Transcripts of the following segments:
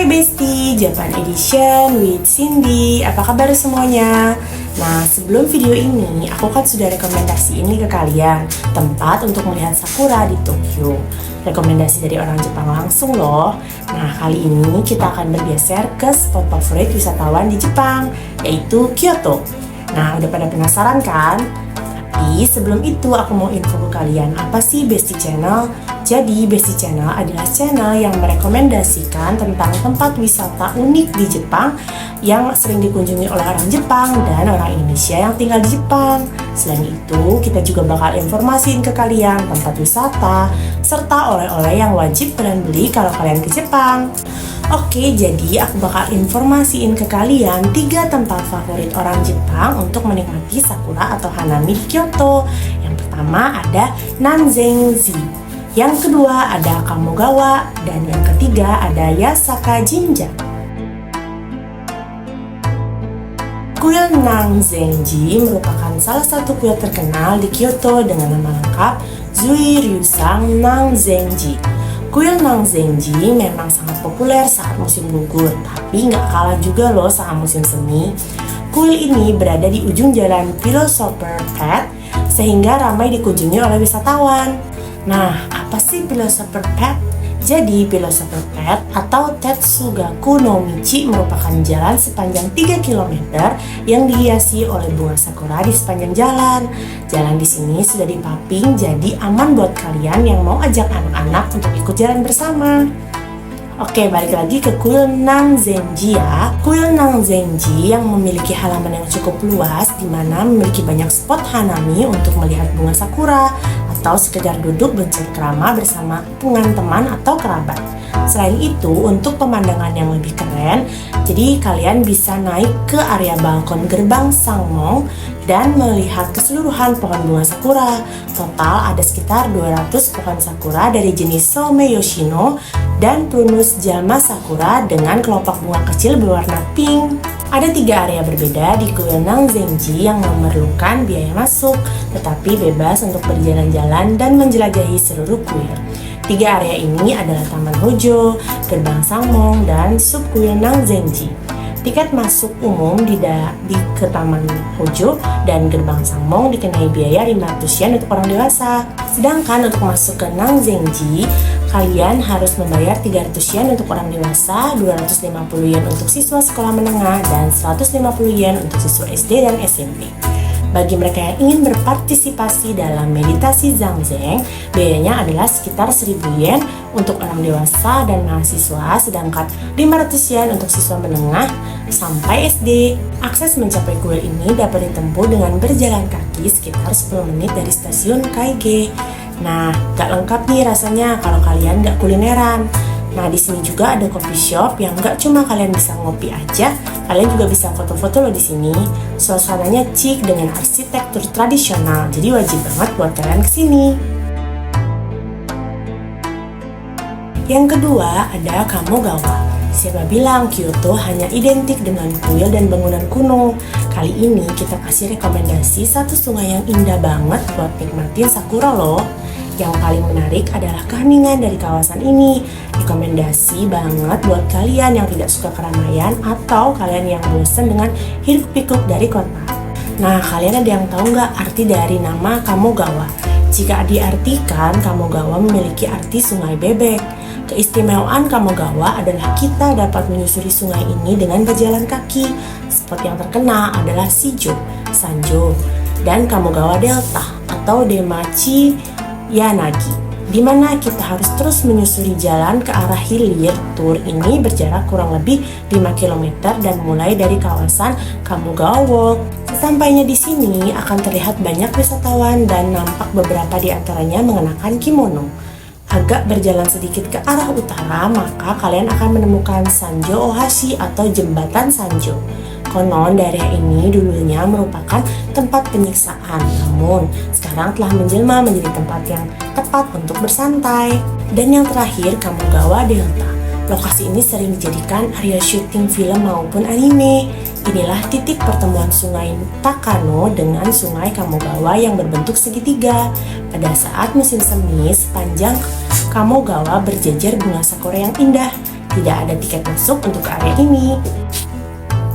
Hai Besti, Japan Edition with Cindy. Apa kabar semuanya? Nah, sebelum video ini, aku kan sudah rekomendasi ini ke kalian, tempat untuk melihat sakura di Tokyo. Rekomendasi dari orang Jepang langsung loh. Nah, kali ini kita akan bergeser ke spot favorit wisatawan di Jepang, yaitu Kyoto. Nah, udah pada penasaran kan? Tapi sebelum itu aku mau info ke kalian, apa sih Besti Channel? Jadi Besti Channel adalah channel yang merekomendasikan tentang tempat wisata unik di Jepang yang sering dikunjungi oleh orang Jepang dan orang Indonesia yang tinggal di Jepang. Selain itu, kita juga bakal informasiin ke kalian tempat wisata serta oleh-oleh yang wajib kalian beli kalau kalian ke Jepang. Oke, jadi aku bakal informasiin ke kalian 3 tempat favorit orang Jepang untuk menikmati sakura atau hanami di Kyoto. Yang pertama ada Nanzenji, yang kedua ada Kamogawa, dan yang ketiga ada Yasaka Jinja. Kuil Nanzenji merupakan salah satu kuil terkenal di Kyoto dengan nama lengkap Zuiryusang Nanzenji. Kuil Nanzenji memang sangat populer saat musim gugur, tapi nggak kalah juga loh sama musim semi. Kuil ini berada di ujung jalan Philosopher Path, sehingga ramai dikunjungi oleh wisatawan. Nah, apa sih Philosopher Path? Jadi, Philosopher Path atau Tetsugaku no Michi merupakan jalan sepanjang 3 km yang dihiasi oleh bunga sakura di sepanjang jalan. Jalan di sini sudah dipaving, jadi aman buat kalian yang mau ajak anak-anak untuk ikut jalan bersama. Oke, balik lagi ke kuil Nanzenji ya. Kuil Nanzenji yang memiliki halaman yang cukup luas, di mana memiliki banyak spot hanami untuk melihat bunga sakura atau sekedar duduk bercengkrama bersama teman atau kerabat. Selain itu, untuk pemandangan yang lebih keren, jadi kalian bisa naik ke area balkon gerbang Sangmong dan melihat keseluruhan pohon bunga sakura. Total ada sekitar 200 pohon sakura dari jenis Some Yoshino dan Prunus Jama Sakura dengan kelopak bunga kecil berwarna pink. Ada 3 area berbeda di kuil Nanzenji yang memerlukan biaya masuk, tetapi bebas untuk berjalan-jalan dan menjelajahi seluruh kuil. 3 area ini adalah Taman Hojo, Gerbang Sangmong, dan Subkuil Nanzenji. Tiket masuk umum ke Taman Hojo dan Gerbang Sangmong dikenai biaya 500 yen untuk orang dewasa. Sedangkan untuk masuk ke Nanzenji, kalian harus membayar 300 yen untuk orang dewasa, 250 yen untuk siswa sekolah menengah, dan 150 yen untuk siswa SD dan SMP. Bagi mereka yang ingin berpartisipasi dalam meditasi Zazen, biayanya adalah sekitar 1000 yen untuk orang dewasa dan mahasiswa, sedangkan 500 yen untuk siswa menengah sampai SD. Akses mencapai kuil ini dapat ditempuh dengan berjalan kaki sekitar 10 menit dari stasiun Kaige. Nah, gak lengkap nih rasanya kalau kalian gak kulineran. Nah, di sini juga ada coffee shop yang gak cuma kalian bisa ngopi aja, kalian juga bisa foto-foto loh di sini. Suasananya chic dengan arsitektur tradisional, jadi wajib banget buat kalian kesini. Yang kedua ada Kamogawa. Siapa bilang Kyoto hanya identik dengan kuil dan bangunan kuno? Kali ini kita kasih rekomendasi satu sungai yang indah banget buat nikmatin sakura loh. Yang paling menarik adalah keheningan dari kawasan ini. Rekomendasi banget buat kalian yang tidak suka keramaian atau kalian yang bosan dengan hiruk-pikuk dari kota. Nah, kalian ada yang tahu nggak arti dari nama Kamogawa? Jika diartikan, Kamogawa memiliki arti sungai bebek. Keistimewaan Kamogawa adalah kita dapat menyusuri sungai ini dengan berjalan kaki. Spot yang terkenal adalah Shijo, Sanjo, dan Kamogawa Delta atau Demachi Yanagi, di mana kita harus terus menyusuri jalan ke arah hilir. Tur ini berjarak kurang lebih 5 km dan mulai dari kawasan Kamogawa Walk. Sesampainya di sini akan terlihat banyak wisatawan dan nampak beberapa di antaranya mengenakan kimono. Agak berjalan sedikit ke arah utara, maka kalian akan menemukan Sanjo Ohashi atau jembatan Sanjo. Konon daerah ini dulunya merupakan tempat penyiksaan, namun sekarang telah menjelma menjadi tempat yang tepat untuk bersantai. Dan yang terakhir, Kamogawa Delta. Lokasi ini sering dijadikan area syuting film maupun anime. Inilah titik pertemuan sungai Takano dengan sungai Kamogawa yang berbentuk segitiga. Pada saat musim semi, sepanjang Kamogawa berjejer bunga sakura yang indah. tidak ada tiket masuk untuk ke area ini.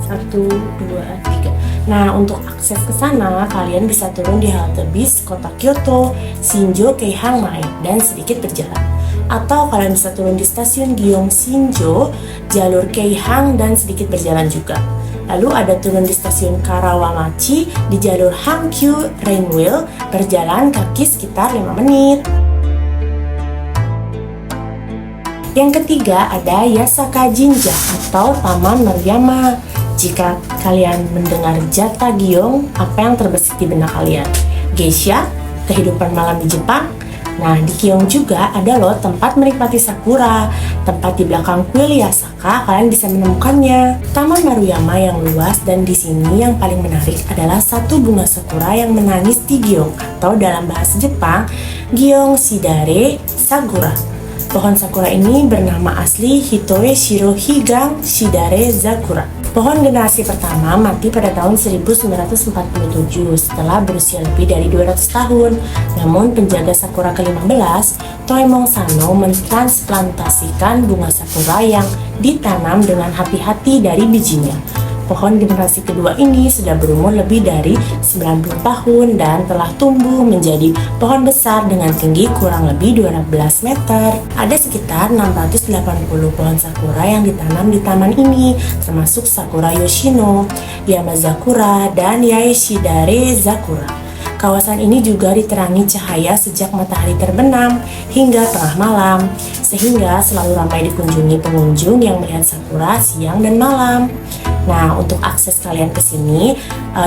1, 2, 3. Nah, untuk akses ke sana, kalian bisa turun di halte bis kota Kyoto, Shinjo, Keihang Mae, dan sedikit berjalan. Atau kalian bisa turun di stasiun Gyeong Shinjo, jalur Keihang, dan sedikit berjalan juga. Lalu ada turun di stasiun Karawamachi di jalur Hankyu Railway, berjalan kaki sekitar 5 menit. Yang ketiga ada Yasaka Jinja atau Taman Maruyama. Jika kalian mendengar Jata Gyeong, apa yang terbesit di benak kalian? Geisha, kehidupan malam di Jepang. Nah, di Gyeong juga ada loh tempat menikmati sakura. Tempat di belakang kuil Yasaka, kalian bisa menemukannya. Taman Maruyama yang luas dan di sini yang paling menarik adalah satu bunga sakura yang menangis di Gyeong, atau dalam bahasa Jepang, Gyeong Shidare Sakura. Pohon sakura ini bernama asli Hitoe Shiro Higang Shidare Sakura. Pohon generasi pertama mati pada tahun 1947 setelah berusia lebih dari 200 tahun. Namun penjaga sakura ke-15, Toemong Sano, mentransplantasikan bunga sakura yang ditanam dengan hati-hati dari bijinya. Pohon generasi kedua ini sudah berumur lebih dari 90 tahun dan telah tumbuh menjadi pohon besar dengan tinggi kurang lebih 12 meter. Ada sekitar 680 pohon sakura yang ditanam di taman ini, termasuk Sakura Yoshino, Yamazakura, dan Yaeshidare Sakura. Kawasan ini juga diterangi cahaya sejak matahari terbenam hingga tengah malam, sehingga selalu ramai dikunjungi pengunjung yang melihat sakura siang dan malam. Nah, untuk akses kalian ke sini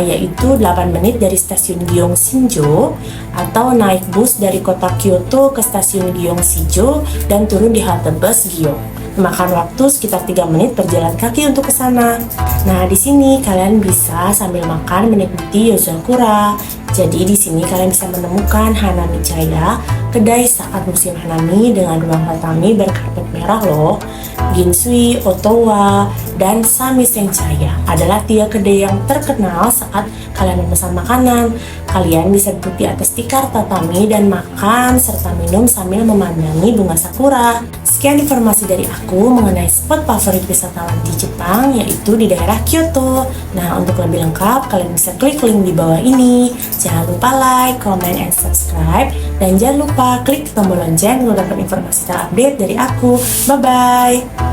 yaitu 8 menit dari stasiun Gyeong Shinjo, atau naik bus dari kota Kyoto ke stasiun Gyeong Shinjo dan turun di halte bus Gyeong. Memakan waktu sekitar 3 menit berjalan kaki untuk ke sana. Nah, di sini kalian bisa sambil makan menikmati Yozakura. Jadi di sini kalian bisa menemukan Hanami Chaya, kedai saat musim Hanami dengan ruang tatami berkarpet merah loh. Ginsui, Otowa, dan Sami Senchaya adalah 3 kedai yang terkenal saat kalian memesan makanan. Kalian bisa duduk di atas tikar tatami dan makan serta minum sambil memandangi bunga sakura. Sekian informasi dari aku mengenai spot favorit wisatawan di Jepang, yaitu di daerah Kyoto. Nah, untuk lebih lengkap, kalian bisa klik link di bawah ini. Jangan lupa like, comment, and subscribe. Dan jangan lupa klik tombol lonceng untuk dapat informasi terupdate dari aku. Bye-bye!